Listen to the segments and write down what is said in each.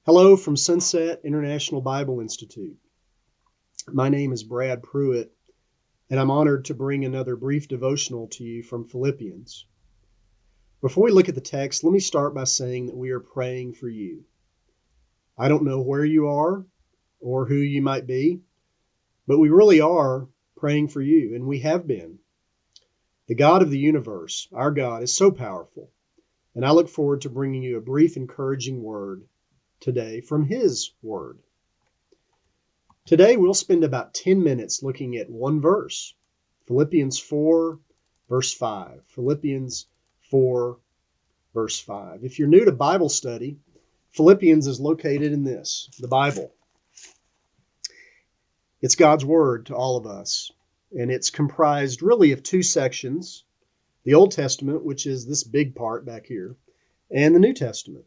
Hello from Sunset International Bible Institute. My name is Brad Pruitt, and I'm honored to bring another brief devotional to you from Philippians. Before we look at the text, let me start by saying that we are praying for you. I don't know where you are or who you might be, but we really are praying for you, and we have been. The God of the universe, our God, is so powerful, and I look forward to bringing you a brief, encouraging word today from His Word. Today we'll spend about 10 minutes looking at one verse, Philippians 4, verse 5. Philippians 4, verse 5. If you're new to Bible study, Philippians is located in this, the Bible. It's God's Word to all of us, and it's comprised really of two sections, the Old Testament, which is this big part back here, and the New Testament.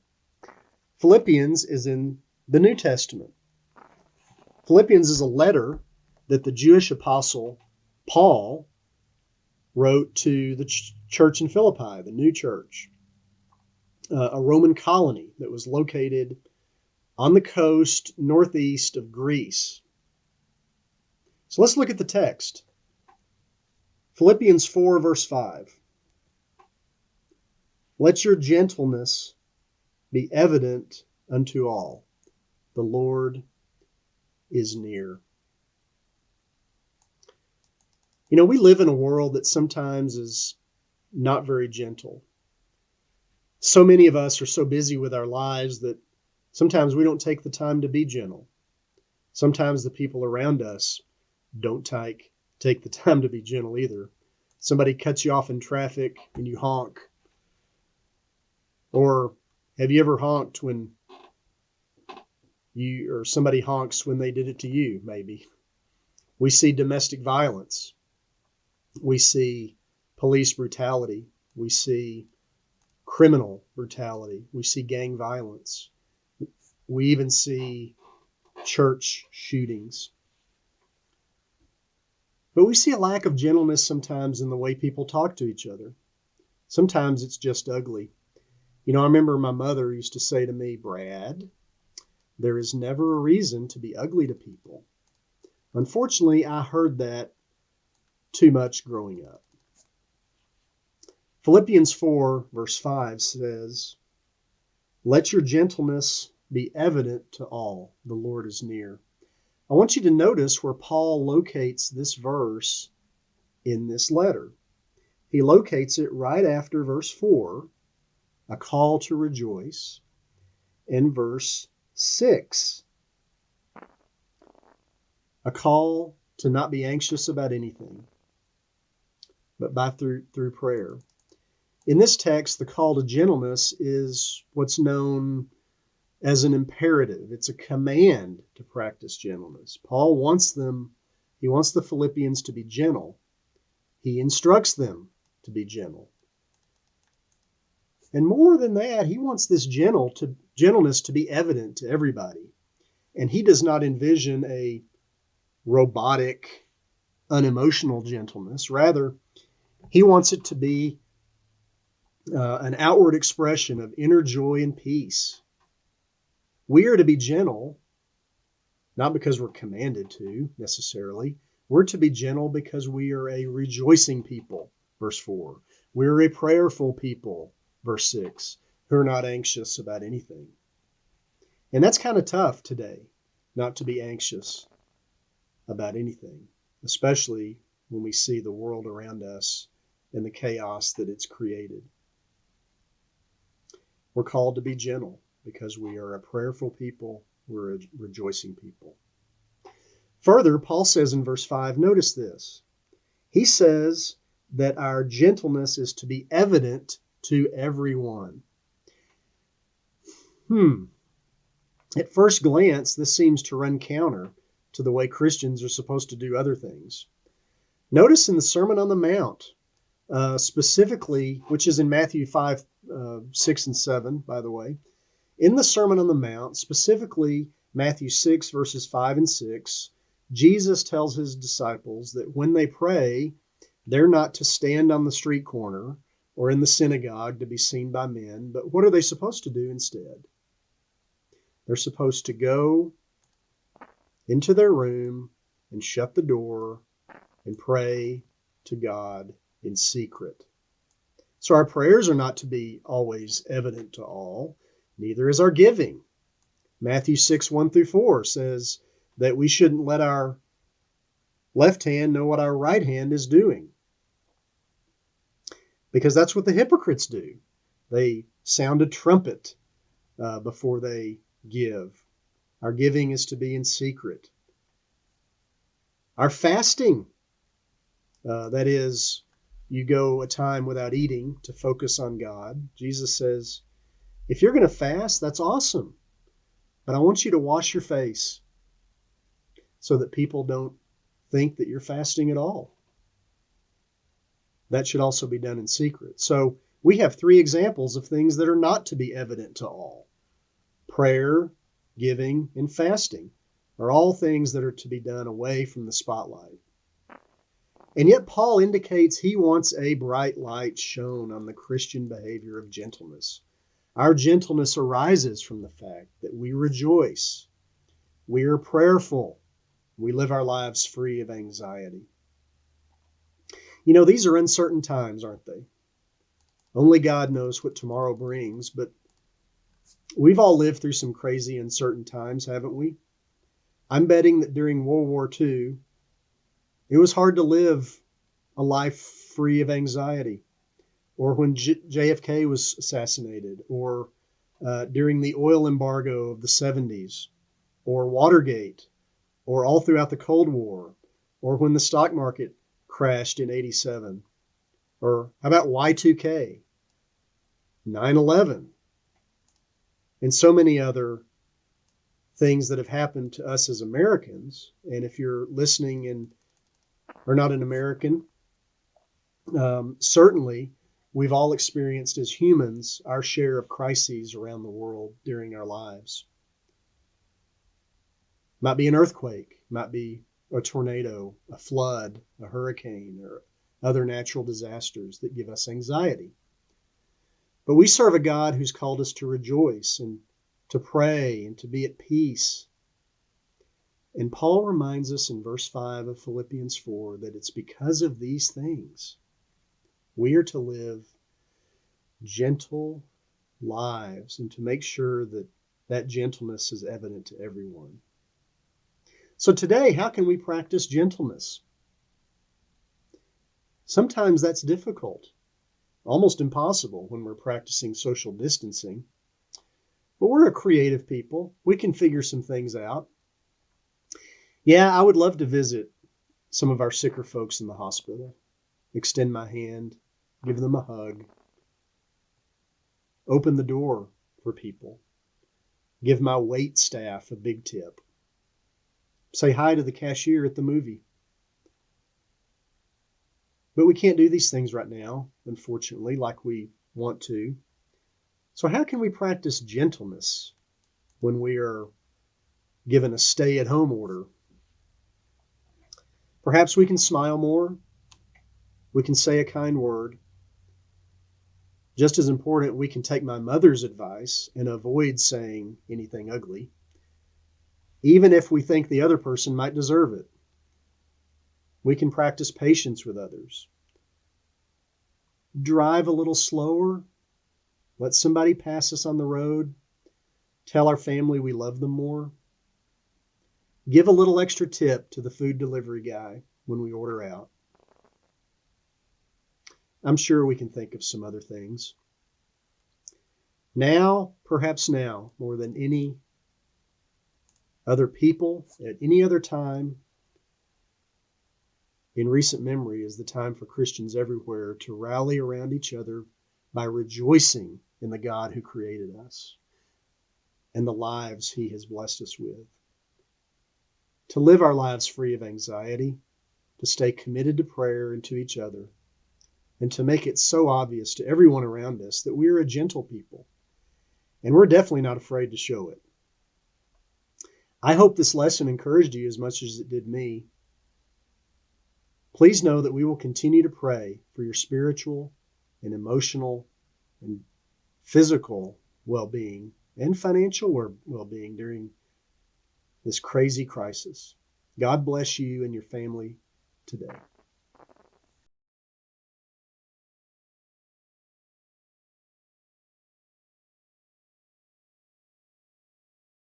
Philippians is in the New Testament. Philippians is a letter that the Jewish apostle Paul wrote to the church in Philippi, the new church, a Roman colony that was located on the coast northeast of Greece. So let's look at the text. Philippians 4, verse 5. Let your gentleness be evident unto all. The Lord is near. You know, we live in a world that sometimes is not very gentle. So many of us are so busy with our lives that sometimes we don't take the time to be gentle. Sometimes the people around us don't take the time to be gentle either. Somebody cuts you off in traffic and you honk. Or have you ever honked when somebody honks when they did it to you, maybe? We see domestic violence. We see police brutality. We see criminal brutality. We see gang violence. We even see church shootings. But we see a lack of gentleness sometimes in the way people talk to each other. Sometimes it's just ugly. You know, I remember my mother used to say to me, Brad, there is never a reason to be ugly to people. Unfortunately, I heard that too much growing up. Philippians 4, verse 5 says, let your gentleness be evident to all. The Lord is near. I want you to notice where Paul locates this verse in this letter. He locates it right after verse 4, a call to rejoice, and verse 6, a call to not be anxious about anything, but through prayer. In this text, the call to gentleness is what's known as an imperative. It's a command to practice gentleness. Paul wants the Philippians to be gentle. He instructs them to be gentle. And more than that, he wants this gentleness to be evident to everybody. And he does not envision a robotic, unemotional gentleness. Rather, he wants it to be an outward expression of inner joy and peace. We are to be gentle, not because we're commanded to necessarily. We're to be gentle because we are a rejoicing people, verse 4. We're a prayerful people, verse 6, who are not anxious about anything. And that's kind of tough today, not to be anxious about anything, especially when we see the world around us and the chaos that it's created. We're called to be gentle because we are a prayerful people, we're a rejoicing people. Further, Paul says in verse 5, notice this. He says that our gentleness is to be evident to everyone. At first glance, this seems to run counter to the way Christians are supposed to do other things. Notice in the Sermon on the Mount, specifically, which is in Matthew 5, 6, and 7, by the way, in the Sermon on the Mount, specifically Matthew 6, verses 5 and 6, Jesus tells his disciples that when they pray, they're not to stand on the street corner or in the synagogue to be seen by men, but what are they supposed to do instead? They're supposed to go into their room and shut the door and pray to God in secret. So our prayers are not to be always evident to all, neither is our giving. Matthew 6:1-4 says that we shouldn't let our left hand know what our right hand is doing, because that's what the hypocrites do. They sound a trumpet before they give. Our giving is to be in secret. Our fasting, that is, you go a time without eating to focus on God. Jesus says, if you're going to fast, that's awesome. But I want you to wash your face so that people don't think that you're fasting at all. That should also be done in secret. So we have 3 examples of things that are not to be evident to all. Prayer, giving, and fasting are all things that are to be done away from the spotlight. And yet Paul indicates he wants a bright light shone on the Christian behavior of gentleness. Our gentleness arises from the fact that we rejoice, we are prayerful, we live our lives free of anxiety. You know, these are uncertain times, aren't they? Only God knows what tomorrow brings, but we've all lived through some crazy uncertain times, haven't we? I'm betting that during World War II, it was hard to live a life free of anxiety. Or when JFK was assassinated, or during the oil embargo of the 70s, or Watergate, or all throughout the Cold War, or when the stock market crashed in 87, or how about Y2K, 9/11, and so many other things that have happened to us as Americans. And if you're listening and are not an American, certainly we've all experienced as humans our share of crises around the world during our lives. Might be an earthquake, might be a tornado, a flood, a hurricane, or other natural disasters that give us anxiety. But we serve a God who's called us to rejoice and to pray and to be at peace. And Paul reminds us in verse 5 of Philippians 4 that it's because of these things we are to live gentle lives and to make sure that that gentleness is evident to everyone. So today, how can we practice gentleness? Sometimes that's difficult, almost impossible when we're practicing social distancing. But we're a creative people. We can figure some things out. Yeah, I would love to visit some of our sicker folks in the hospital, extend my hand, give them a hug, open the door for people, give my wait staff a big tip, say hi to the cashier at the movie. But we can't do these things right now, unfortunately, like we want to. So how can we practice gentleness when we are given a stay-at-home order? Perhaps we can smile more. We can say a kind word. Just as important, we can take my mother's advice and avoid saying anything ugly, even if we think the other person might deserve it. We can practice patience with others. Drive a little slower. Let somebody pass us on the road. Tell our family we love them more. Give a little extra tip to the food delivery guy when we order out. I'm sure we can think of some other things. Now, perhaps now, more than any other people at any other time in recent memory, is the time for Christians everywhere to rally around each other by rejoicing in the God who created us and the lives he has blessed us with. To live our lives free of anxiety, to stay committed to prayer and to each other, and to make it so obvious to everyone around us that we're a gentle people. And we're definitely not afraid to show it. I hope this lesson encouraged you as much as it did me. Please know that we will continue to pray for your spiritual and emotional and physical well-being and financial well-being during this crazy crisis. God bless you and your family today.